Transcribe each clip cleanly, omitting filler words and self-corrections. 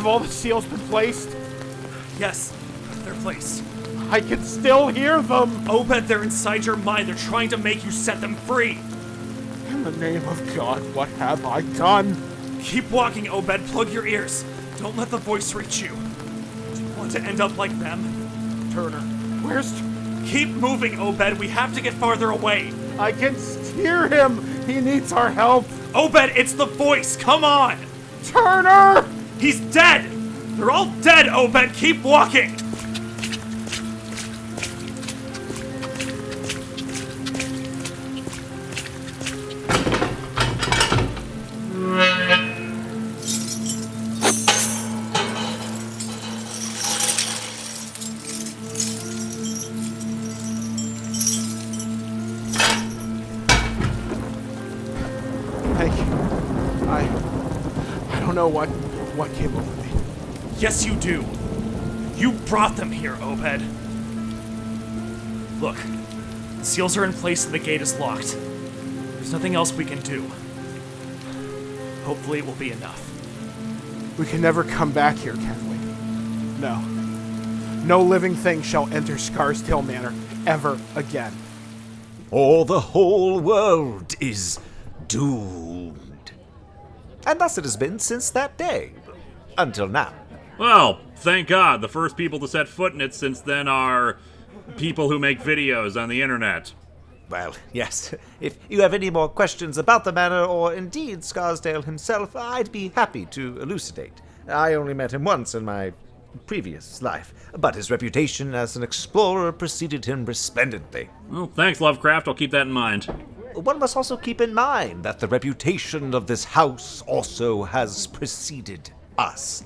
Have all the seals been placed? Yes, they're placed. I can still hear them! Obed, they're inside your mind. They're trying to make you set them free. In the name of God, what have I done? Keep walking, Obed. Plug your ears. Don't let the voice reach you. Do you want to end up like them? Turner, where's... Keep moving, Obed. We have to get farther away. I can hear him! He needs our help! Obed, it's the voice. Come on. Turner! He's dead. They're all dead, Obed. Keep walking. I don't know what came over me. Yes, you do. You brought them here, Obed. Look, the seals are in place and the gate is locked. There's nothing else we can do. Hopefully it will be enough. We can never come back here, can we? No. No living thing shall enter Scarsdale Manor ever again. Or the whole world is doomed. And thus it has been since that day. Until now. Well, thank God. The first people to set foot in it since then are people who make videos on the internet. Well, yes. If you have any more questions about the manor, or indeed Scarsdale himself, I'd be happy to elucidate. I only met him once in my previous life, but his reputation as an explorer preceded him resplendently. Well, thanks, Lovecraft. I'll keep that in mind. One must also keep in mind that the reputation of this house also has preceded us.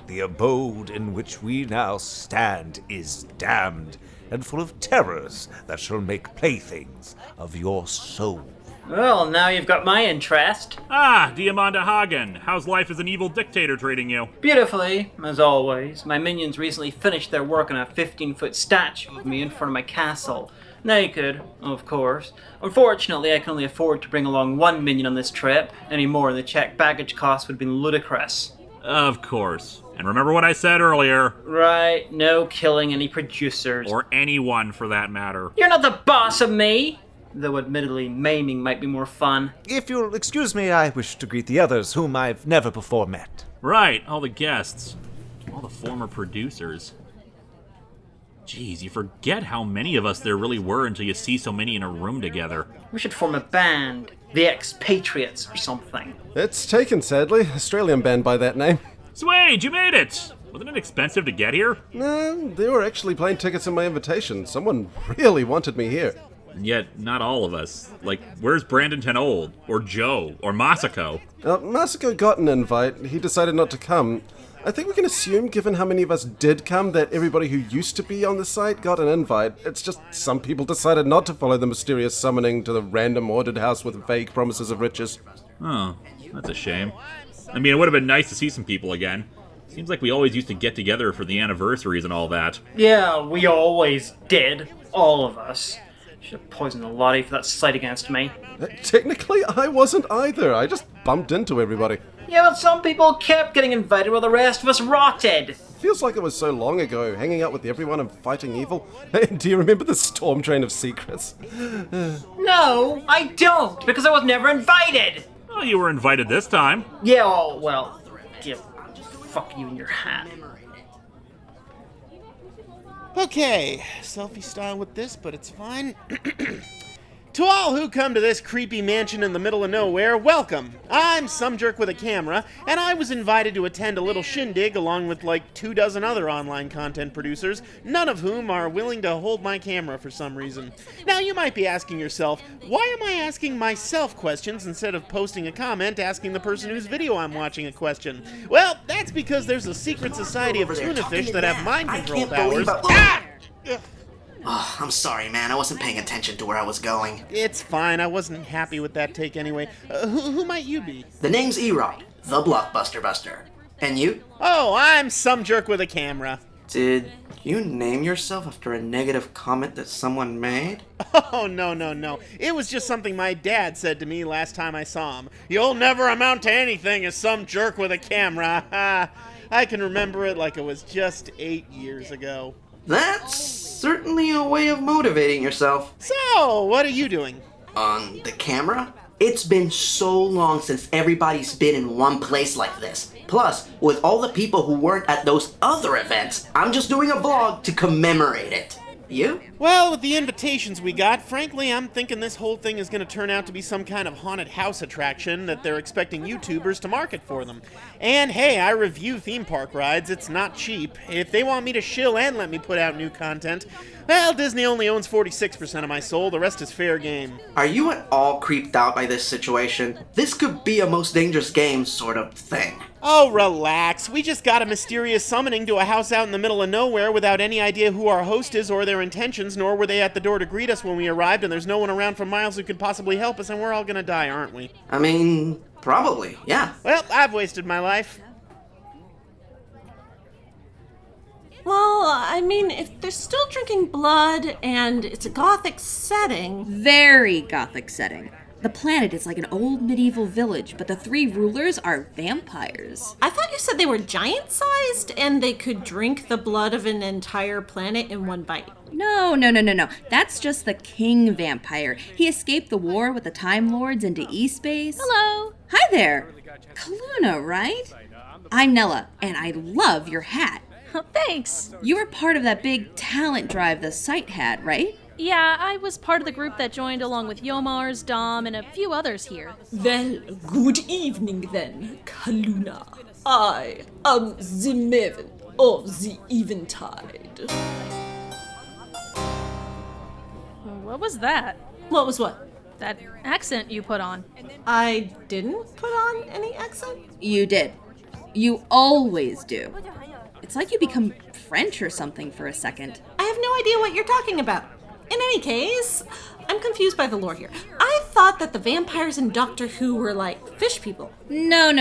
The abode in which we now stand is damned and full of terrors that shall make playthings of your soul. Well, now you've got my interest. Ah, Diamanda Hagen. How's life as an evil dictator treating you? Beautifully, as always. My minions recently finished their work on a 15-foot statue of me in front of my castle. Naked, of course. Unfortunately, I can only afford to bring along one minion on this trip. Any more and the checked baggage cost would have been ludicrous. Of course. And remember what I said earlier. Right, no killing any producers. Or anyone, for that matter. You're not the boss of me! Though admittedly, maiming might be more fun. If you'll excuse me, I wish to greet the others whom I've never before met. Right, all the guests. All the former producers. Jeez, you forget how many of us there really were until you see so many in a room together. We should form a band. The Expatriates or something. It's taken, sadly. Australian band by that name. Swade, you made it! Wasn't it expensive to get here? No, there were actually plane tickets in my invitation. Someone really wanted me here. And yet, not all of us. Like, where's Brandon Tenold? Or Joe? Or Masako? Masako got an invite. He decided not to come. I think we can assume, given how many of us did come, that everybody who used to be on the site got an invite. It's just some people decided not to follow the mysterious summoning to the random haunted house with vague promises of riches. Oh, that's a shame. I mean, it would have been nice to see some people again. Seems like we always used to get together for the anniversaries and all that. Yeah, we always did. All of us. Should have poisoned the Lottie for that slight against me. Technically, I wasn't either. I just bumped into everybody. Yeah, but some people kept getting invited while the rest of us rotted. Feels like it was so long ago, hanging out with everyone and fighting evil. Do you remember the storm train of secrets? No, I don't, because I was never invited. Well, you were invited this time. Yeah, oh, well, yeah, fuck you and your hat. Okay, selfie style with this, but it's fine. To all who come to this creepy mansion in the middle of nowhere, welcome. I'm some jerk with a camera, and I was invited to attend a little shindig along with like 24 other online content producers, none of whom are willing to hold my camera for some reason. Now you might be asking yourself, why am I asking myself questions instead of posting a comment asking the person whose video I'm watching a question? Well, that's because there's a secret society of tuna fish that have mind control powers. Oh, I'm sorry, man. I wasn't paying attention to where I was going. It's fine. I wasn't happy with that take anyway. Who might you be? The name's Erod, the Blockbuster Buster. And you? Oh, I'm some jerk with a camera. Did you name yourself after a negative comment that someone made? Oh, no. It was just something my dad said to me last time I saw him. You'll never amount to anything as some jerk with a camera. I can remember it like it was just 8 years ago. That's certainly a way of motivating yourself. So, what are you doing? On the camera? It's been so long since everybody's been in one place like this. Plus, with all the people who weren't at those other events, I'm just doing a vlog to commemorate it. You? Well, with the invitations we got, frankly, I'm thinking this whole thing is going to turn out to be some kind of haunted house attraction that they're expecting YouTubers to market for them. And hey, I review theme park rides. It's not cheap. If they want me to shill and let me put out new content, well, Disney only owns 46% of my soul. The rest is fair game. Are you at all creeped out by this situation? This could be a most dangerous game sort of thing. Oh, relax. We just got a mysterious summoning to a house out in the middle of nowhere without any idea who our host is or their intentions, nor were they at the door to greet us when we arrived, and there's no one around for miles who could possibly help us, and we're all gonna die, aren't we? I mean, probably, yeah. Well, I've wasted my life. Well, I mean, if they're still drinking blood and it's a gothic setting... Very gothic setting. The planet is like an old medieval village, but the three rulers are vampires. I thought you said they were giant-sized and they could drink the blood of an entire planet in one bite. No. That's just the king vampire. He escaped the war with the Time Lords into E-Space. Hello. Hi there. Kaluna, right? I'm Nella, and I love your hat. Oh, thanks. You were part of that big talent drive the site had, right? Yeah, I was part of the group that joined along with Yomars, Dom, and a few others here. Well, good evening then, Kaluna. I am the Maven of the Eventide. What was that? What was what? That accent you put on. I didn't put on any accent? You did. You always do. It's like you become French or something for a second. I have no idea what you're talking about. In any case, I'm confused by the lore here. I thought that the vampires in Doctor Who were like fish people. No.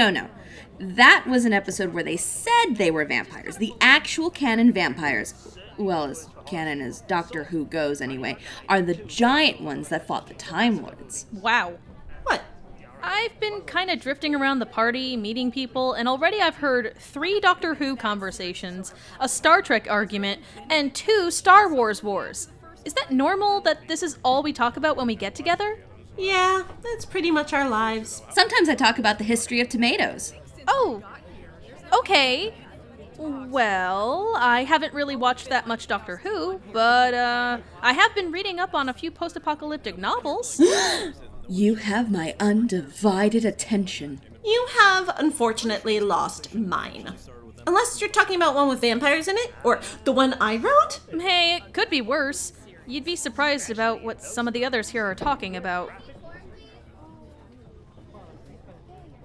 That was an episode where they said they were vampires. The actual canon vampires, well, as canon as Doctor Who goes anyway, are the giant ones that fought the Time Lords. Wow. What? I've been kind of drifting around the party, meeting people, and already I've heard 3 Doctor Who conversations, a Star Trek argument, and 2 Star Wars wars. Is that normal that this is all we talk about when we get together? Yeah, that's pretty much our lives. Sometimes I talk about the history of tomatoes. Oh, okay. Well, I haven't really watched that much Doctor Who, but I have been reading up on a few post-apocalyptic novels. You have my undivided attention. You have, unfortunately, lost mine. Unless you're talking about one with vampires in it, or the one I wrote? Hey, it could be worse. You'd be surprised about what some of the others here are talking about.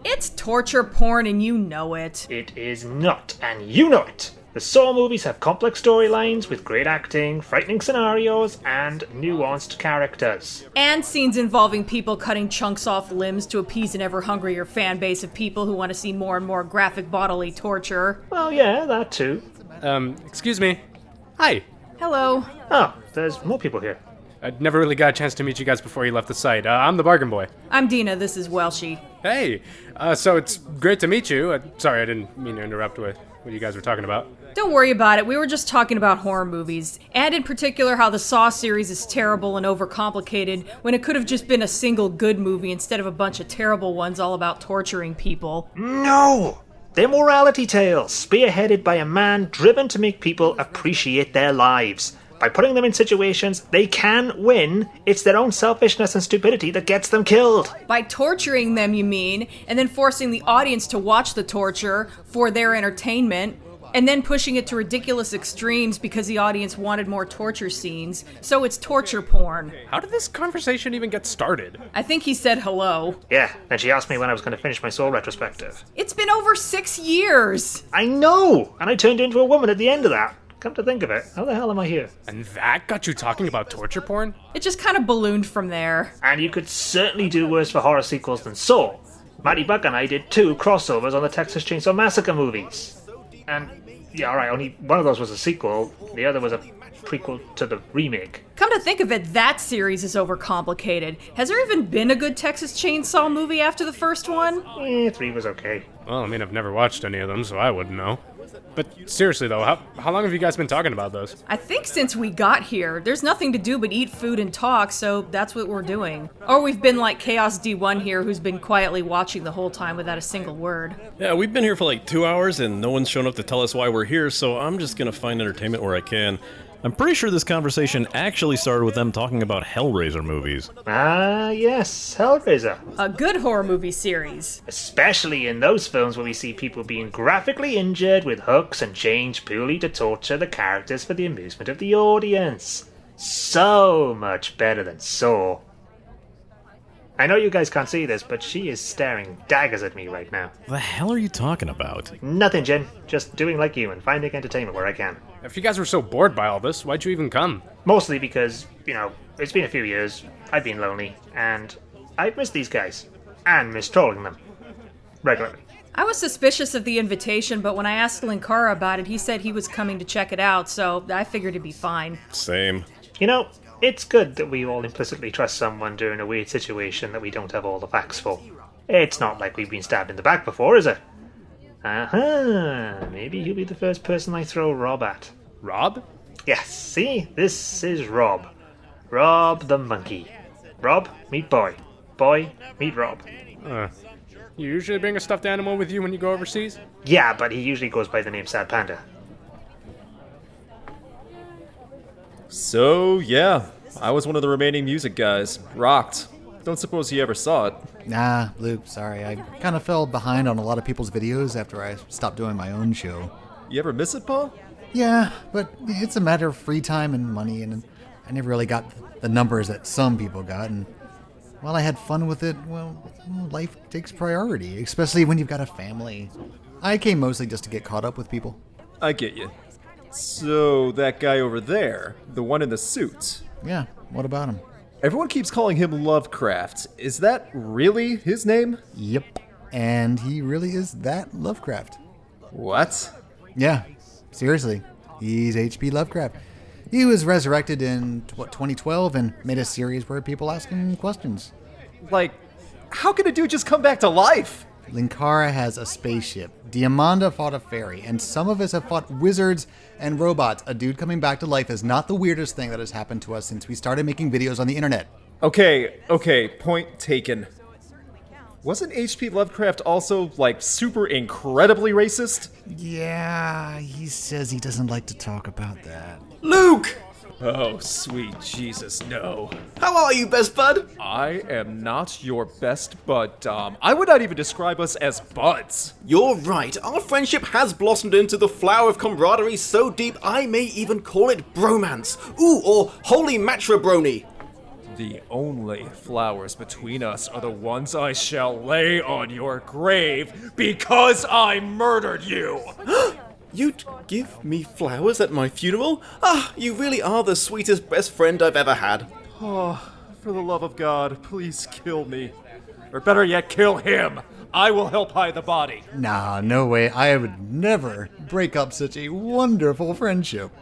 It's torture porn and you know it. It is not, and you know it. The Saw movies have complex storylines with great acting, frightening scenarios, and nuanced characters. And scenes involving people cutting chunks off limbs to appease an ever-hungrier fan base of people who want to see more and more graphic bodily torture. Well, yeah, that too. Excuse me. Hi. Hello. Oh, there's more people here. I never really got a chance to meet you guys before you left the site. I'm the bargain boy. I'm Dina, this is Welshie. Hey, so it's great to meet you. Sorry, I didn't mean to interrupt what you guys were talking about. Don't worry about it, we were just talking about horror movies, and in particular how the Saw series is terrible and overcomplicated when it could have just been a single good movie instead of a bunch of terrible ones all about torturing people. No! They're morality tales, spearheaded by a man driven to make people appreciate their lives. By putting them in situations they can win, it's their own selfishness and stupidity that gets them killed. By torturing them, you mean, and then forcing the audience to watch the torture for their entertainment, and then pushing it to ridiculous extremes because the audience wanted more torture scenes, so it's torture porn. How did this conversation even get started? I think he said hello. Yeah, then she asked me when I was going to finish my Soul retrospective. It's been over 6 years! I know! And I turned into a woman at the end of that. Come to think of it, how the hell am I here? And that got you talking about torture porn? It just kind of ballooned from there. And you could certainly do worse for horror sequels than Saw. Matty Buck and I did 2 crossovers on the Texas Chainsaw Massacre movies. And, yeah, alright, only one of those was a sequel, the other was a prequel to the remake. Come to think of it, that series is overcomplicated. Has there even been a good Texas Chainsaw movie after the first one? 3 was okay. Well, I mean, I've never watched any of them, so I wouldn't know. But seriously, though, how long have you guys been talking about those? I think since we got here, there's nothing to do but eat food and talk, so that's what we're doing. Or we've been like Chaos D1 here, who's been quietly watching the whole time without a single word. Yeah, we've been here for like 2 hours and no one's shown up to tell us why we're here, so I'm just gonna find entertainment where I can. I'm pretty sure this conversation actually started with them talking about Hellraiser movies. Ah, yes, Hellraiser. A good horror movie series. Especially in those films where we see people being graphically injured with hooks and chains purely to torture the characters for the amusement of the audience. So much better than Saw. I know you guys can't see this, but she is staring daggers at me right now. The hell are you talking about? Nothing, Jen. Just doing like you and finding entertainment where I can. If you guys were so bored by all this, why'd you even come? Mostly because, it's been a few years, I've been lonely, and I've missed these guys. And missed trolling them. Regularly. I was suspicious of the invitation, but when I asked Linkara about it, he said he was coming to check it out, so I figured it'd be fine. Same. It's good that we all implicitly trust someone during a weird situation that we don't have all the facts for. It's not like we've been stabbed in the back before, is it? Maybe he'll be the first person I throw Rob at. Rob? Yes, see? This is Rob. Rob the monkey. Rob, meet Boy. Boy, meet Rob. You usually bring a stuffed animal with you when you go overseas? Yeah, but he usually goes by the name Sad Panda. So, yeah, I was one of the remaining music guys. Rocked. Don't suppose you ever saw it. Nah, Luke, sorry. I kind of fell behind on a lot of people's videos after I stopped doing my own show. You ever miss it, Paul? Yeah, but it's a matter of free time and money, and I never really got the numbers that some people got, and while I had fun with it, well, life takes priority, especially when you've got a family. I came mostly just to get caught up with people. I get you. So, that guy over there, the one in the suit. Yeah, what about him? Everyone keeps calling him Lovecraft. Is that really his name? Yep. And he really is that Lovecraft. What? Yeah, seriously. He's H.P. Lovecraft. He was resurrected in, 2012 and made a series where people ask him questions. Like, how can a dude just come back to life? Linkara has a spaceship. Diamanda fought a fairy, and some of us have fought wizards and robots. A dude coming back to life is not the weirdest thing that has happened to us since we started making videos on the internet. Okay, point taken. Wasn't H.P. Lovecraft also, super incredibly racist? Yeah, he says he doesn't like to talk about that. Luke! Oh, sweet Jesus, no. How are you, best bud? I am not your best bud, Dom. I would not even describe us as buds. You're right. Our friendship has blossomed into the flower of camaraderie so deep I may even call it bromance. Ooh, or holy matribrony. The only flowers between us are the ones I shall lay on your grave because I murdered you. You'd give me flowers at my funeral? Ah, you really are the sweetest best friend I've ever had. Oh, for the love of God, please kill me. Or better yet, kill him. I will help hide the body. Nah, no way. I would never break up such a wonderful friendship.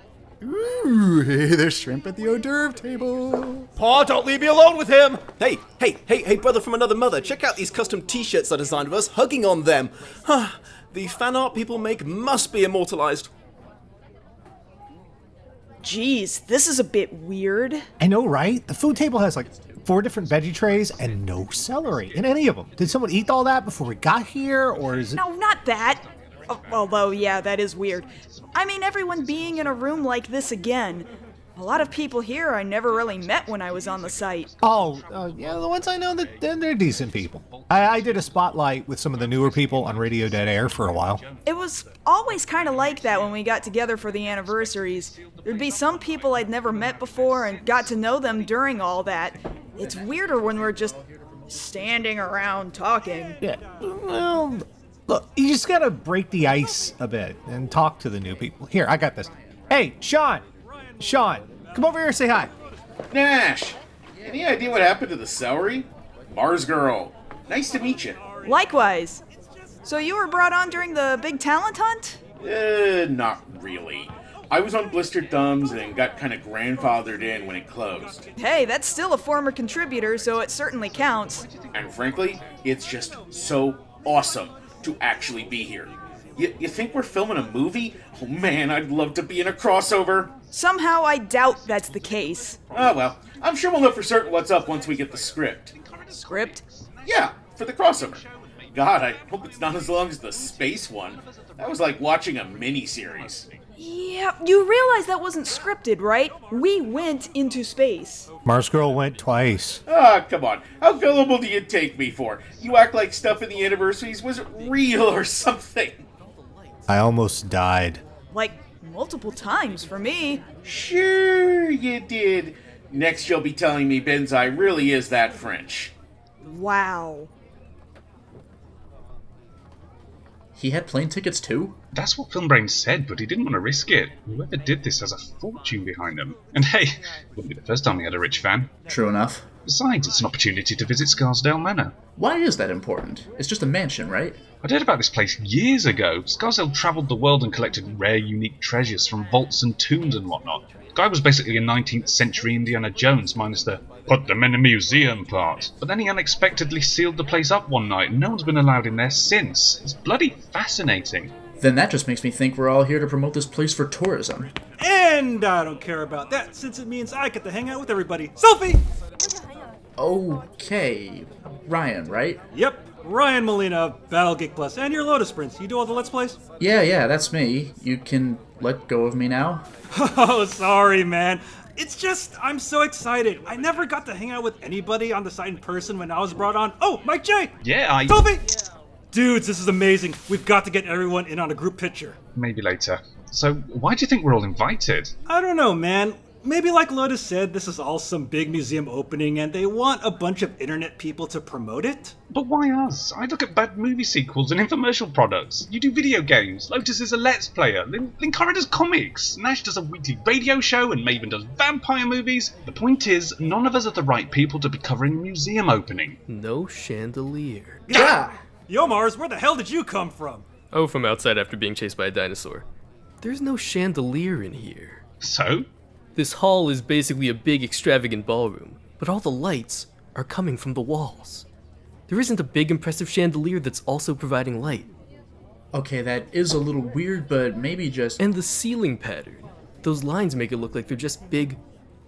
Ooh, hey, there's shrimp at the hors d'oeuvre table. Paul, don't leave me alone with him. Hey, brother from another mother. Check out these custom t-shirts I designed of us, hugging on them. The fan art people make must be immortalized. Geez, this is a bit weird. I know, right? The food table has 4 different veggie trays and no celery in any of them. Did someone eat all that before we got here, or is it... No, not that. Although, yeah, that is weird. I mean, everyone being in a room like this again. A lot of people here I never really met when I was on the site. Yeah, the ones I know, they're decent people. I did a spotlight with some of the newer people on Radio Dead Air for a while. It was always kind of like that when we got together for the anniversaries. There'd be some people I'd never met before and got to know them during all that. It's weirder when we're just standing around talking. Yeah, well, look, you just gotta break the ice a bit and talk to the new people. Here, I got this. Hey, Sean, come over here and say hi. Nash, any idea what happened to the celery? Mars girl, nice to meet you. Likewise. So you were brought on during the big talent hunt? Not really. I was on Blistered Thumbs and got kind of grandfathered in when it closed. Hey, that's still a former contributor, so it certainly counts. And frankly, it's just so awesome to actually be here. You think we're filming a movie? Oh man, I'd love to be in a crossover. Somehow I doubt that's the case. Oh well, I'm sure we'll know for certain what's up once we get the script. Script? Yeah, for the crossover. God, I hope it's not as long as the space one. That was like watching a mini-series. Yeah, you realize that wasn't scripted, right? We went into space. Mars Girl went twice. Ah, come on. How gullible do you take me for? You act like stuff in the anniversaries was real or something. I almost died. Like, multiple times for me. Sure you did. Next you'll be telling me Benzai really is that French. Wow. He had plane tickets too? That's what Filmbrain said, but he didn't want to risk it. Whoever did this has a fortune behind them. And hey, it wouldn't be the first time he had a rich fan. True enough. Besides, it's an opportunity to visit Scarsdale Manor. Why is that important? It's just a mansion, right? I'd heard about this place years ago. Scarsdale travelled the world and collected rare, unique treasures from vaults and tombs and whatnot. The guy was basically a 19th century Indiana Jones, minus the put them in a museum part. But then he unexpectedly sealed the place up one night, and no one's been allowed in there since. It's bloody fascinating. Then that just makes me think we're all here to promote this place for tourism. And I don't care about that, since it means I get to hang out with everybody. Selfie! Okay, Ryan, right? Yep, Ryan Molina, Battle Geek Plus, and your Lotus Prince. You do all the Let's Plays? Yeah, that's me. You can let go of me now? Oh, sorry, man. It's just, I'm so excited. I never got to hang out with anybody on the site in person when I was brought on. Oh, Mike J! Yeah, Selfie! Dudes, this is amazing. We've got to get everyone in on a group picture. Maybe later. So, why do you think we're all invited? I don't know, man. Maybe like Lotus said, this is all some big museum opening and they want a bunch of internet people to promote it? But why us? I look at bad movie sequels and infomercial products. You do video games. Lotus is a Let's Player. Linkara does comics. Nash does a weekly radio show and Maven does vampire movies. The point is, none of us are the right people to be covering a museum opening. No chandelier. Yeah! Yo, Mars, where the hell did you come from? Oh, from outside after being chased by a dinosaur. There's no chandelier in here. So? This hall is basically a big extravagant ballroom, but all the lights are coming from the walls. There isn't a big impressive chandelier that's also providing light. Okay, that is a little weird, but maybe just... And the ceiling pattern. Those lines make it look like they're just big,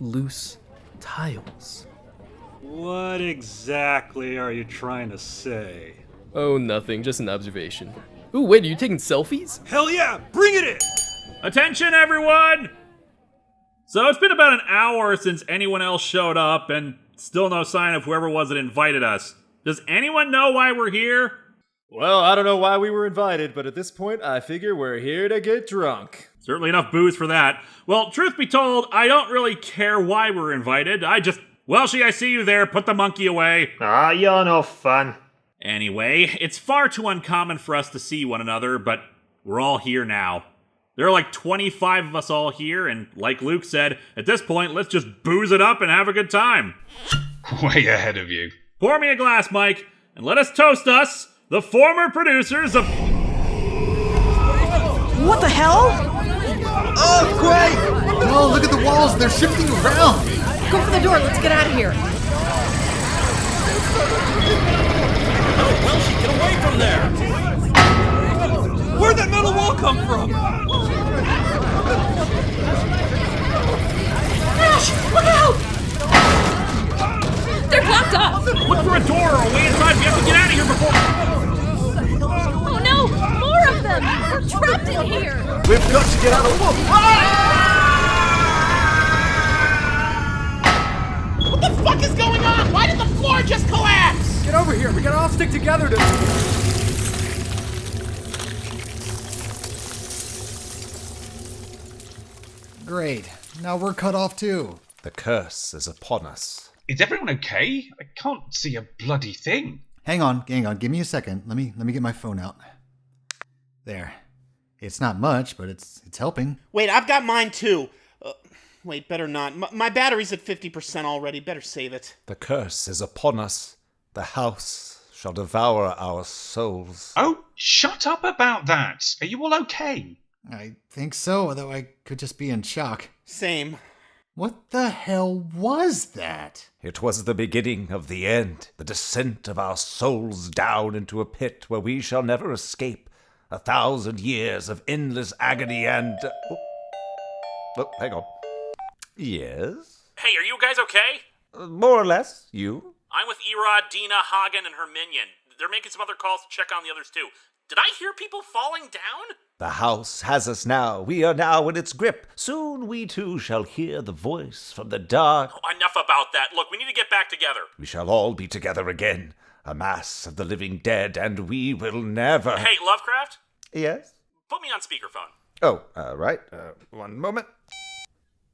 loose tiles. What exactly are you trying to say? Oh, nothing, just an observation. Ooh, wait, are you taking selfies? Hell yeah, bring it in! Attention, everyone! So it's been about an hour since anyone else showed up, and still no sign of whoever was that invited us. Does anyone know why we're here? Well, I don't know why we were invited, but at this point, I figure we're here to get drunk. Certainly enough booze for that. Well, truth be told, I don't really care why we're invited. Welshie, I see you there. Put the monkey away. Ah, you're no fun. Anyway, it's far too uncommon for us to see one another, but we're all here now. There are like 25 of us all here, and like Luke said, at this point, let's just booze it up and have a good time. Way ahead of you. Pour me a glass, Mike, and let us toast us, the former producers of... What the hell? Earthquake! No, look at the walls, they're shifting around! Go for the door, let's get out of here. Oh, Welshie, get away from there! Where'd that metal wall come from? Ash, look out! They're blocked off! Look for a door or a way inside. We have to get out of here before... Oh no! More of them! We're trapped in here! We've got to get out of the wall! What the fuck is going on? Why did the floor just collapse? Get over here. We gotta all stick together to... Great. Now we're cut off too. The curse is upon us. Is everyone okay? I can't see a bloody thing. Hang on. Give me a second. Let me get my phone out. There. It's not much, but it's helping. Wait, I've got mine too. Wait, better not. My battery's at 50% already. Better save it. The curse is upon us. The house shall devour our souls. Oh, shut up about that. Are you all okay? I think so, though I could just be in shock. Same. What the hell was that? It was the beginning of the end, the descent of our souls down into a pit where we shall never escape. 1,000 years of endless agony and... Oh, hang on. Yes? Hey, are you guys okay? More or less. You? I'm with Erod, Dina, Hagen, and her minion. They're making some other calls to check on the others too. Did I hear people falling down? The house has us now. We are now in its grip. Soon we too shall hear the voice from the dark. Oh, enough about that. Look, we need to get back together. We shall all be together again. A mass of the living dead, and we will never... Hey, Lovecraft? Yes? Put me on speakerphone. Oh, right. One moment.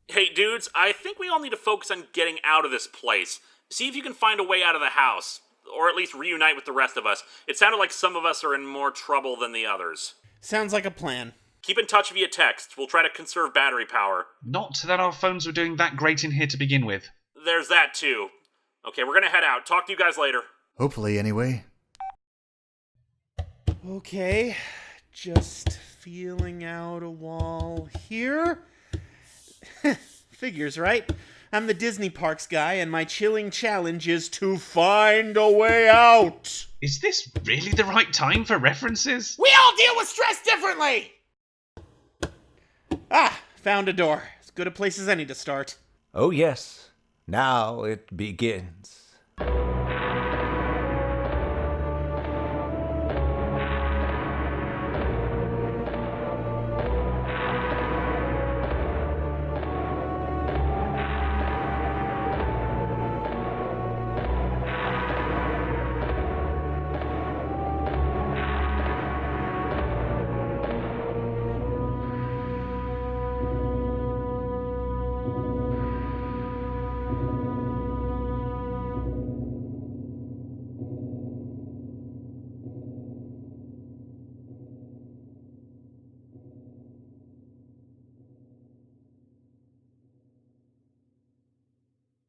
Hey, dudes, I think we all need to focus on getting out of this place. See if you can find a way out of the house. Or at least reunite with the rest of us. It sounded like some of us are in more trouble than the others. Sounds like a plan. Keep in touch via text. We'll try to conserve battery power. Not that our phones were doing that great in here to begin with. There's that, too. Okay, we're gonna head out. Talk to you guys later. Hopefully, anyway. Okay, just feeling out a wall here. Figures, right? I'm the Disney Parks guy, and my chilling challenge is to find a way out. Is this really the right time for references? We all deal with stress differently! Ah, found a door. As good a place as any to start. Oh yes, now it begins.